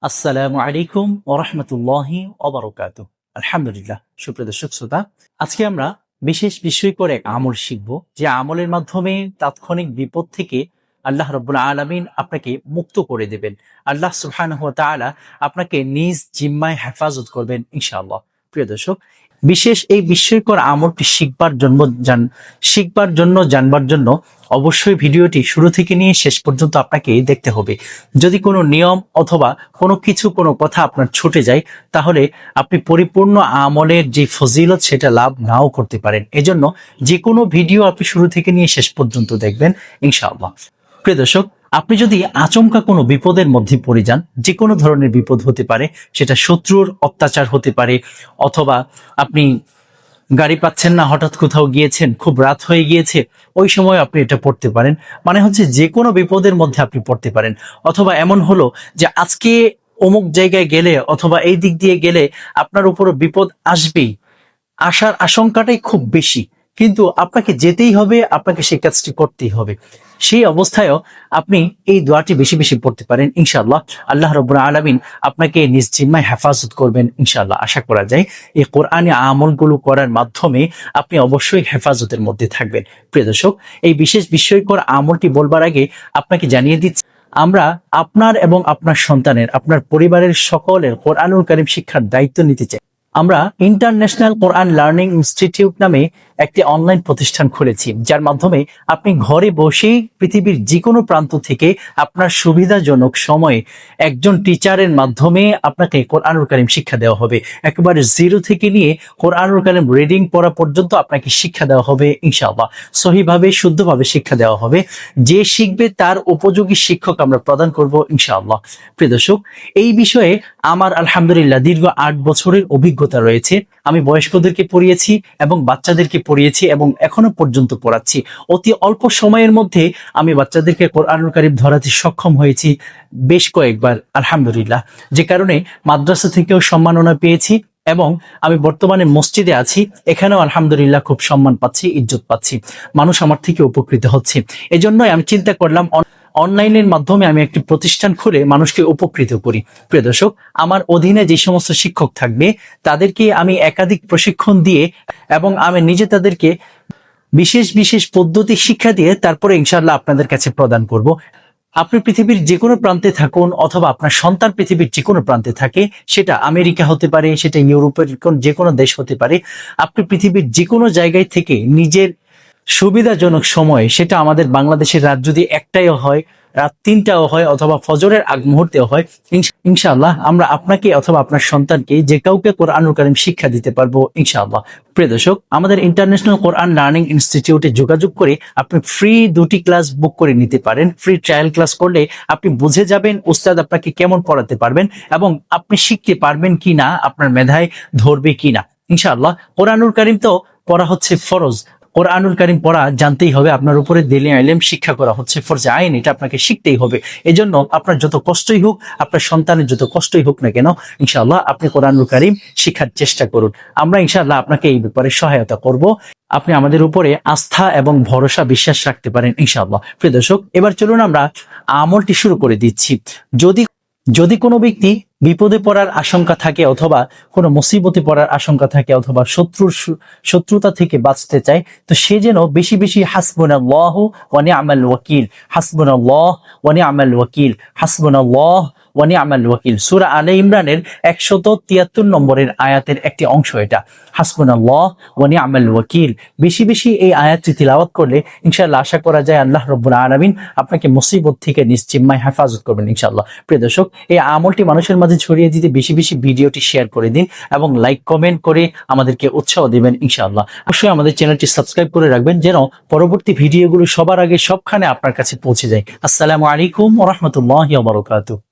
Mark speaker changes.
Speaker 1: আসসালামু আলাইকুম ওয়া রাহমাতুল্লাহি ওয়া বারাকাতুহু। আলহামদুলিল্লাহ। সুপ্রিয় দর্শক শ্রোতা, আজকে আমরা বিশেষ বিষয় এক আমল শিখব, যে আমলের মাধ্যমে তাৎক্ষণিক বিপদ থেকে আল্লাহ রাব্বুল আলামিন আপনাকে মুক্ত করে দেবেন। আল্লাহ সুবহানাহু ওয়া তাআলা আপনাকে নিজ জিম্মায় হেফাজত করবেন ইনশাআল্লাহ। প্রিয় দর্শক, বিশেষ এই বিস্ময়কর আমলটি শিখবার জন্য জানবার জন্য অবশ্যই ভিডিওটি শুরু থেকে নিয়ে শেষ পর্যন্ত আপনাকে দেখতে হবে। যদি কোনো নিয়ম অথবা কোনো কথা আপনার ছুটে যায়, তাহলে আপনি পরিপূর্ণ আমলের যে ফজিলত সেটা লাভ নাও করতে পারেন। এজন্য যে কোনো ভিডিও আপনি শুরু থেকে নিয়ে শেষ পর্যন্ত দেখবেন ইনশাআল্লাহ। প্রিয় দর্শক, আপনি যদি আচমকা কোনো বিপদের মধ্যে পড়ে যান, যে কোনো ধরনের বিপদ হতে পারে, সেটা শত্রুর অত্যাচার হতে পারে, অথবা আপনি গাড়ি পাচ্ছেন না, হঠাৎ কোথাও গিয়েছেন, খুব রাত হয়ে গিয়েছে, ওই সময় আপনি এটা পড়তে পারেন। মানে হচ্ছে যে কোনো বিপদের মধ্যে আপনি পড়তে পারেন। অথবা এমন হলো যে আজকে অমুক জায়গায় গেলে অথবা এই দিক দিয়ে গেলে আপনার উপর বিপদ আসবেই, আসার আশঙ্কাটাই খুব বেশি, কিন্তু আপনাকে যেতেই হবে, আপনাকে সেই কাজটি করতেই হবে। সেই অবস্থায়ও আপনি এই দোয়াটি বেশি বেশি পড়তে পারেন ইনশাআল্লাহ। আল্লাহ রাব্বুল আলামিন আপনাকে নিজ জিম্মায় হেফাজত করবেন ইনশাআল্লাহ। আশা করা যায় এই কোরআনী আমলগুলো করার মাধ্যমে আপনি অবশ্যই হেফাজতের মধ্যে থাকবেন। প্রিয় দর্শক, এই বিশেষ বিস্ময়কর আমলটি বলবার আগে আপনাকে জানিয়ে দিচ্ছি, আমরা আপনার এবং আপনার সন্তানের, আপনার পরিবারের সকলের কোরআনুল কারীম শিক্ষার দায়িত্ব নিতে চাই। আমরা ইন্টারন্যাশনাল কোরআন লার্নিং ইনস্টিটিউট নামে একটি অনলাইন প্রতিষ্ঠান খুলেছি, যার মাধ্যমে আপনি ঘরে বসেই পৃথিবীর যে কোনো প্রান্ত থেকে আপনার সুবিধাজনক সময়ে একজন টিচারের মাধ্যমে আপনাকে কোরআনুল কারীম শিক্ষা দেওয়া হবে। একেবারে জিরো থেকে নিয়ে কোরআনুল কারীম রিডিং পড়া পর্যন্ত আপনাকে শিক্ষা দেওয়া হবে ইনশাআল্লাহ। সহিভাবে শুদ্ধভাবে শিক্ষা দেওয়া হবে। যে শিখবে তার উপযোগী শিক্ষক আমরা প্রদান করব ইনশাআল্লাহ। প্রিয় দর্শক, এই বিষয়ে আমার আলহামদুলিল্লাহ দীর্ঘ ৮ বছরের অভিজ্ঞতা রয়েছে। আমি বয়স্কদেরকে পড়িয়েছি এবং বাচ্চাদেরকে পড়িয়েছি এবং এখনো পর্যন্ত পড়াচ্ছি। অতি অল্প সময়ের মধ্যে আমি বাচ্চাদেরকে কোরআনুল কারীম ধরাতে সক্ষম হয়েছি বেশ কয়েকবার আলহামদুলিল্লাহ, যে কারণে মাদ্রাসা থেকেও সম্মাননা পেয়েছি এবং আমি বর্তমানে মসজিদে আছি, এখানেও আলহামদুলিল্লাহ খুব সম্মান পাচ্ছি, ইজ্জত পাচ্ছি, মানুষ আমার থেকে উপকৃত হচ্ছে। এজন্যই আমি চিন্তা করলাম অনলাইনের মাধ্যমে আমি একটি প্রতিষ্ঠান খুলে মানুষকে উপকৃত করি। প্রিয় দর্শক, আমার অধীনে যে সমস্ত শিক্ষক থাকবে তাদেরকে আমি একাধিক প্রশিক্ষণ দিয়ে এবং আমি নিজে তাদেরকে বিশেষ বিশেষ পদ্ধতি শিক্ষা দিয়ে তারপরে ইনশাআল্লাহ আপনাদের কাছে প্রদান করব। আপনি পৃথিবীর যে কোনো প্রান্তে থাকুন অথবা আপনার সন্তান পৃথিবীর যে কোনো প্রান্তে থাকে, সেটা আমেরিকা হতে পারে, সেটা ইউরোপের যে কোনো দেশ হতে পারে, আপনি পৃথিবীর যে কোনো জায়গায় থেকে নিজের সুবিধাজনক সময়ে, সেটা আমাদের বাংলাদেশের রাত যদি একটাও হয়, রাত ৩টাও হয়, অথবা ফজরের আগ মুহূর্তেও হয়, ইনশাআল্লাহ আমরা আপনাকে অথবা আপনার সন্তানকে যে কাউকে কোরআনুল কারীম শিক্ষা দিতে পারবো ইনশাআল্লাহ। প্রিয় দর্শক, আমাদের ইন্টারন্যাশনাল কোরআন লার্নিং ইনস্টিটিউটে যোগাযোগ করে আপনি ফ্রি 2টি ক্লাস বুক করে নিতে পারেন। ফ্রি ট্রায়াল ক্লাস করলে আপনি বুঝে যাবেন উস্তাদ আপনাকে কেমন পড়াতে পারবেন এবং আপনি শিখতে পারবেন কিনা, আপনার মেধায় ধরবে কিনা। ইনশাআল্লাহ কোরআনুল কারীম তো পড়া হচ্ছে ফরজ, কোরআনুল কারীম পড়া জানতেই হবে, আপনার উপরে দিনে ইলম শিক্ষা করা হচ্ছে ফরজে আইন, এটা আপনাকে শিখতেই হবে। এজন্য আপনার যত কষ্টই হোক, আপনার সন্তানের যত কষ্টই হোক না কেন, ইনশাআল্লাহ আপনি কোরআনুল কারীম শিখার চেষ্টা করুন। আমরা ইনশাআল্লাহ আপনাকে এই ব্যাপারে সহায়তা করব। আপনি আমাদের উপরে আস্থা এবং ভরসা বিশ্বাস রাখতে পারেন ইনশাআল্লাহ। প্রিয় দর্শক, এবার চলুন আমরা আমলটি শুরু করে দিচ্ছি। যদি কোনো ব্যক্তি বিপদে পড়ার আশঙ্কা থাকে অথবা কোনো মুসিবতে পড়ার আশঙ্কা থাকে অথবা শত্রুতা থেকে বাঁচতে চায়, তো সে যেন বেশি বেশি হাসবুনাল্লাহু ওয়া নি'মাল ওয়াকিল, হাসবুনাল্লাহ ওয়া নি'মাল ওয়াকিল, হাসবুনাল্লাহ ওয়া নি'মাল ওয়াকিল, সূরা আলে ইমরানের 173 নম্বরের আয়াতের একটি অংশ এটা। হাসবুনাল্লাহ ওয়া নি'মাল ওয়াকিল, বেশি বেশি এই আয়াতটি তিলাওয়াত করলে ইনশাআল্লাহ আশা করা যায় আল্লাহ রাব্বুল আলামিন আপনাকে মুসিবত থেকে নিজ জিম্মায় হেফাজত করবেন ইনশাআল্লাহ। প্রিয় দর্শক, এই আমলটি মানুষের মাঝে ছড়িয়ে দিতে বেশি বেশি ভিডিওটি শেয়ার করে দিন এবং লাইক কমেন্ট করে আমাদেরকে উৎসাহ দিবেন ইনশাআল্লাহ। অবশ্যই আমাদের চ্যানেলটি সাবস্ক্রাইব করে রাখবেন যেন পরবর্তী ভিডিওগুলো সবার আগে সবখানে আপনার কাছে পৌঁছে যায়। আসসালামু আলাইকুম ওয়া রাহমাতুল্লাহি ওয়া বারাকাতুহু।